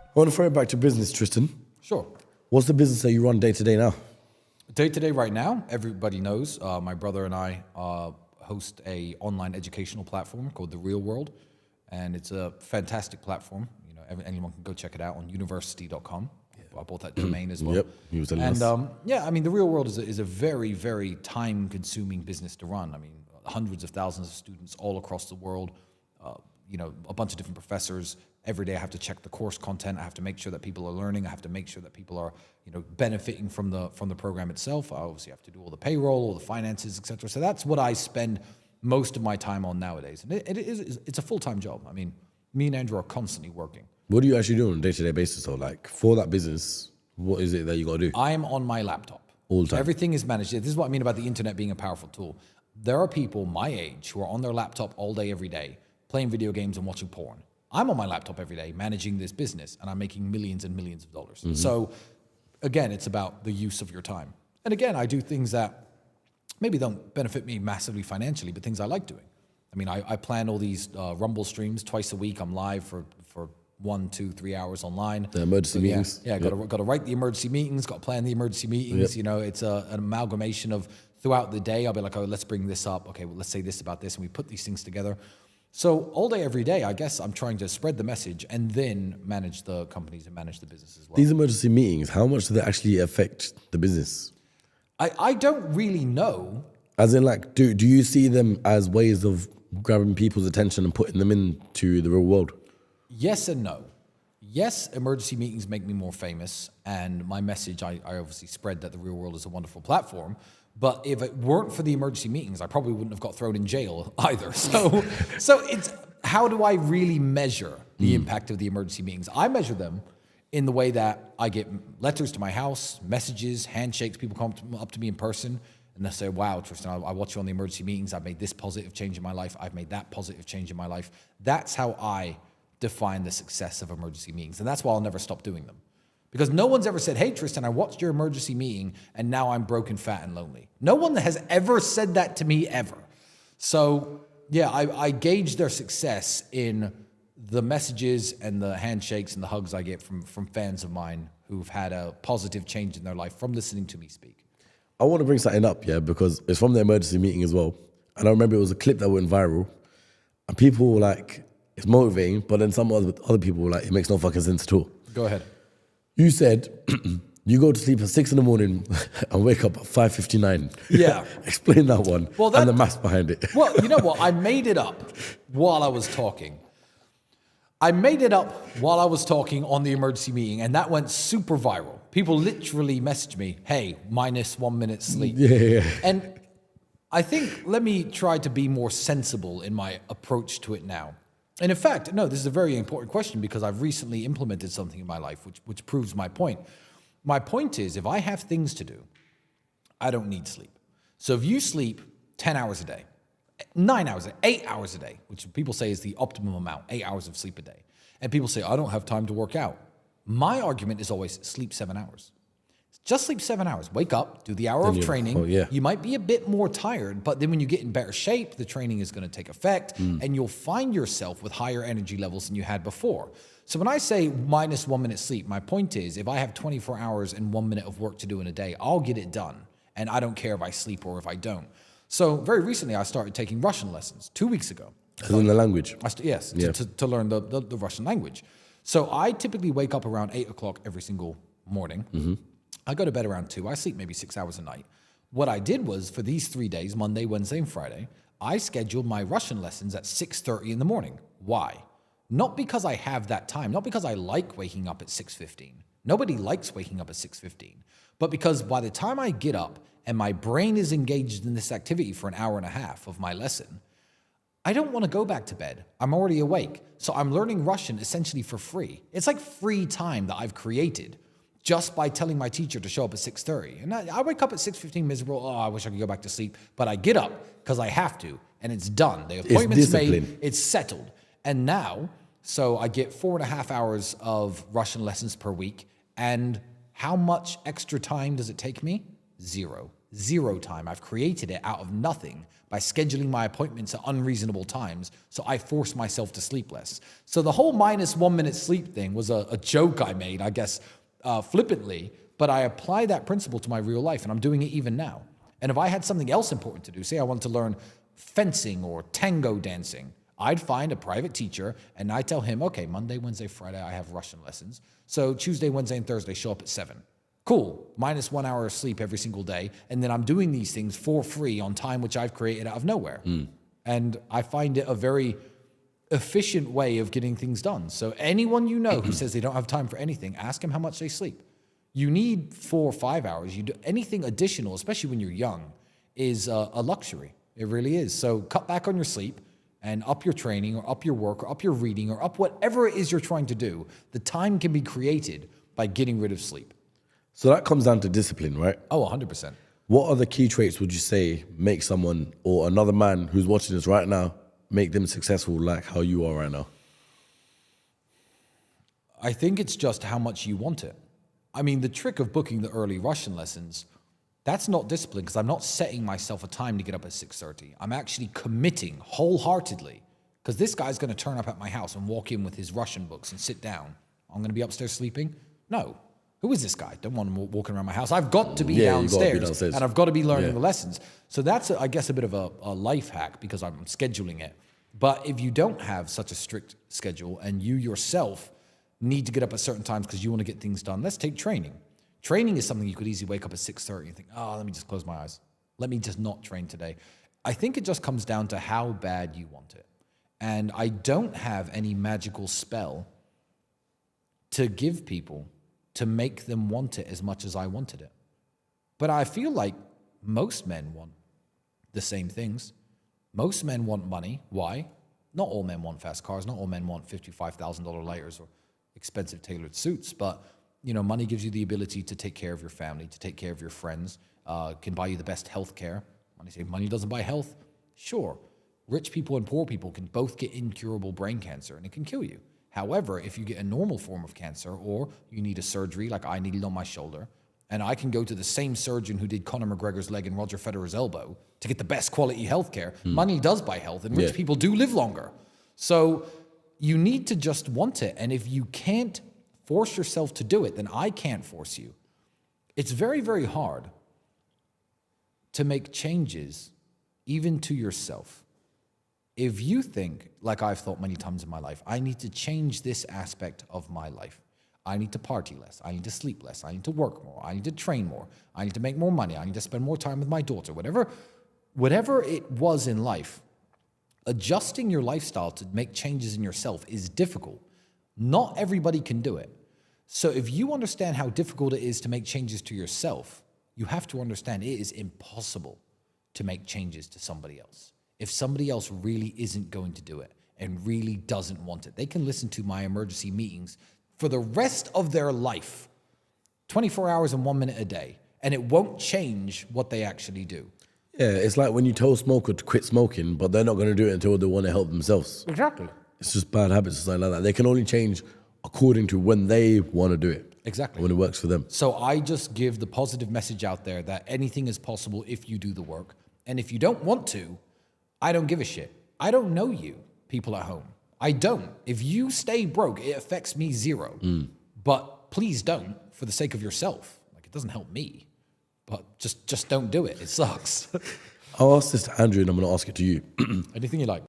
I want to throw it back to business, Tristan. Sure. What's the business that you run day to day now? Day to day right now, everybody knows my brother and I host a online educational platform called The Real World, and it's a fantastic platform. You know, anyone can go check it out on university.com. I bought that domain as well. Yep, he was telling and us. yeah, I mean, The Real World is a very, very time-consuming business to run. I mean, hundreds of thousands of students all across the world. You know, a bunch of different professors. Every day I have to check the course content. I have to make sure that people are learning. I have to make sure that people are, you know, benefiting from the program itself. I obviously have to do all the payroll, all the finances, etc. So that's what I spend most of my time on nowadays. And it's a full-time job. I mean, me and Andrew are constantly working. What do you actually do on a day-to-day basis? So, like, for that business, what is it that you got to do? I am on my laptop. All the time. So everything is managed. This is what I mean about the internet being a powerful tool. There are people my age who are on their laptop all day, every day, playing video games and watching porn. I'm on my laptop every day managing this business, and I'm making millions and millions of dollars. Mm-hmm. So again, it's about the use of your time. And again, I do things that maybe don't benefit me massively financially, but things I like doing. I mean, I plan all these Rumble streams twice a week. I'm live for 1, 2, 3 hours online. The emergency meetings. Yeah, got to write the emergency meetings, got to plan the emergency meetings. Yep. You know, it's an amalgamation of throughout the day. I'll be like, oh, let's bring this up. Okay, well, let's say this about this. And we put these things together. So all day, every day, I guess I'm trying to spread the message and then manage the companies and manage the business as well. These emergency meetings, how much do they actually affect the business? I don't really know. As in, like, do you see them as ways of grabbing people's attention and putting them into the real world? Yes and no. Yes, emergency meetings make me more famous, and my message, I obviously spread that The Real World is a wonderful platform. But if it weren't for the emergency meetings, I probably wouldn't have got thrown in jail either. So it's, how do I really measure the impact of the emergency meetings? I measure them in the way that I get letters to my house, messages, handshakes. People come up to me in person and they say, wow, Tristan, I watch you on the emergency meetings. I've made this positive change in my life. I've made that positive change in my life. That's how I define the success of emergency meetings. And that's why I'll never stop doing them. Because no one's ever said, hey, Tristan, I watched your emergency meeting and now I'm broken, fat, and lonely. No one has ever said that to me ever. So, yeah, I gauge their success in the messages and the handshakes and the hugs I get from fans of mine who've had a positive change in their life from listening to me speak. I want to bring something up, yeah, because it's from the emergency meeting as well. And I remember it was a clip that went viral. And people were like, it's motivating, but then some other people were like, it makes no fucking sense at all. Go ahead. You said you go to sleep at 6 a.m. and wake up at 5:59. Yeah. Explain that one and the maths behind it. Well, you know what? I made it up while I was talking. I made it up while I was talking on the emergency meeting, and that went super viral. People literally messaged me, hey, minus 1 minute sleep. Yeah. And I think, let me try to be more sensible in my approach to it now. And in fact, no, this is a very important question because I've recently implemented something in my life which proves my point. My point is, if I have things to do, I don't need sleep. So if you sleep 10 hours a day, 9 hours a day, 8 hours a day, which people say is the optimum amount, 8 hours of sleep a day, and people say, I don't have time to work out. My argument is always sleep 7 hours. Just sleep 7 hours. Wake up, do the hour of training. Oh, yeah. You might be a bit more tired, but then when you get in better shape, the training is going to take effect, and you'll find yourself with higher energy levels than you had before. So when I say minus 1 minute sleep, my point is if I have 24 hours and 1 minute of work to do in a day, I'll get it done, and I don't care if I sleep or if I don't. So very recently, I started taking Russian lessons 2 weeks ago. As in the language? Yes, yeah. to learn the Russian language. So I typically wake up around 8 o'clock every single morning. Mm-hmm. I go to bed around 2. I sleep maybe 6 hours a night. What I did was, for these 3 days, Monday, Wednesday, and Friday, I scheduled my Russian lessons at 6:30 in the morning. Why? Not because I have that time, not because I like waking up at 6:15. Nobody likes waking up at 6:15. But because by the time I get up and my brain is engaged in this activity for an hour and a half of my lesson, I don't want to go back to bed. I'm already awake. So I'm learning Russian essentially for free. It's like free time that I've created just by telling my teacher to show up at 6:30. And I wake up at 6:15 miserable. Oh, I wish I could go back to sleep. But I get up because I have to, and it's done. The appointment's made, it's settled. And now, so I get 4.5 hours of Russian lessons per week. And how much extra time does it take me? 0. Zero time. I've created it out of nothing by scheduling my appointments at unreasonable times, so I force myself to sleep less. So the whole -1 minute sleep thing was a joke I made, I guess, flippantly, but I apply that principle to my real life, and I'm doing it even now. And if I had something else important to do, say I wanted to learn fencing or tango dancing, I'd find a private teacher and I tell him, okay, Monday, Wednesday, Friday, I have Russian lessons. So Tuesday, Wednesday, and Thursday, show up at 7. Cool, -1 hour of sleep every single day. And then I'm doing these things for free on time, which I've created out of nowhere. And I find it a very efficient way of getting things done. So anyone you know who says they don't have time for anything, ask them how much they sleep. You need 4 or 5 hours. You do anything additional, especially when you're young, is a luxury. It really is. So cut back on your sleep and up your training or up your work or up your reading or up whatever it is you're trying to do. The time can be created by getting rid of sleep. So that comes down to discipline, right? Oh, 100%. What other key traits would you say make someone or another man who's watching this right now, make them successful like how you are right now? I think it's just how much you want it. I mean, the trick of booking the early Russian lessons, that's not discipline because I'm not setting myself a time to get up at 6:30. I'm actually committing wholeheartedly because this guy's going to turn up at my house and walk in with his Russian books and sit down. I'm going to be upstairs sleeping? No. Who is this guy? Don't want him walking around my house. I've got to be, downstairs, and I've got to be learning the lessons. So that's, I guess, a bit of a life hack because I'm scheduling it. But if you don't have such a strict schedule and you yourself need to get up at certain times because you want to get things done, let's take training. Training is something you could easily wake up at 6:30 and think, oh, let me just close my eyes. Let me just not train today. I think it just comes down to how bad you want it. And I don't have any magical spell to give people to make them want it as much as I wanted it. But I feel like most men want the same things. Most men want money. Why? Not all men want fast cars. Not all men want $55,000 lighters or expensive tailored suits. But, you know, money gives you the ability to take care of your family, to take care of your friends, can buy you the best health care. When I say money doesn't buy health, sure. Rich people and poor people can both get incurable brain cancer and it can kill you. However, if you get a normal form of cancer or you need a surgery like I needed on my shoulder, and I can go to the same surgeon who did Conor McGregor's leg and Roger Federer's elbow to get the best quality healthcare, money does buy health and rich people do live longer. So you need to just want it. And if you can't force yourself to do it, then I can't force you. It's very, very hard to make changes even to yourself. If you think, like I've thought many times in my life, I need to change this aspect of my life. I need to party less. I need to sleep less. I need to work more. I need to train more. I need to make more money. I need to spend more time with my daughter. Whatever it was in life, adjusting your lifestyle to make changes in yourself is difficult. Not everybody can do it. So if you understand how difficult it is to make changes to yourself, you have to understand it is impossible to make changes to somebody else. If somebody else really isn't going to do it and really doesn't want it, they can listen to my emergency meetings for the rest of their life, 24 hours and 1 minute a day, and it won't change what they actually do. Yeah, it's like when you tell a smoker to quit smoking, but they're not going to do it until they want to help themselves. Exactly. It's just bad habits or something like that. They can only change according to when they want to do it. Exactly. When it works for them. So I just give the positive message out there that anything is possible if you do the work. And if you don't want to, I don't give a shit. I don't know you, people at home. I don't. If you stay broke, it affects me zero. But please don't, for the sake of yourself. Like, it doesn't help me. But just don't do it. It sucks. I'll ask this to Andrew and I'm going to ask it to you. Anything you like.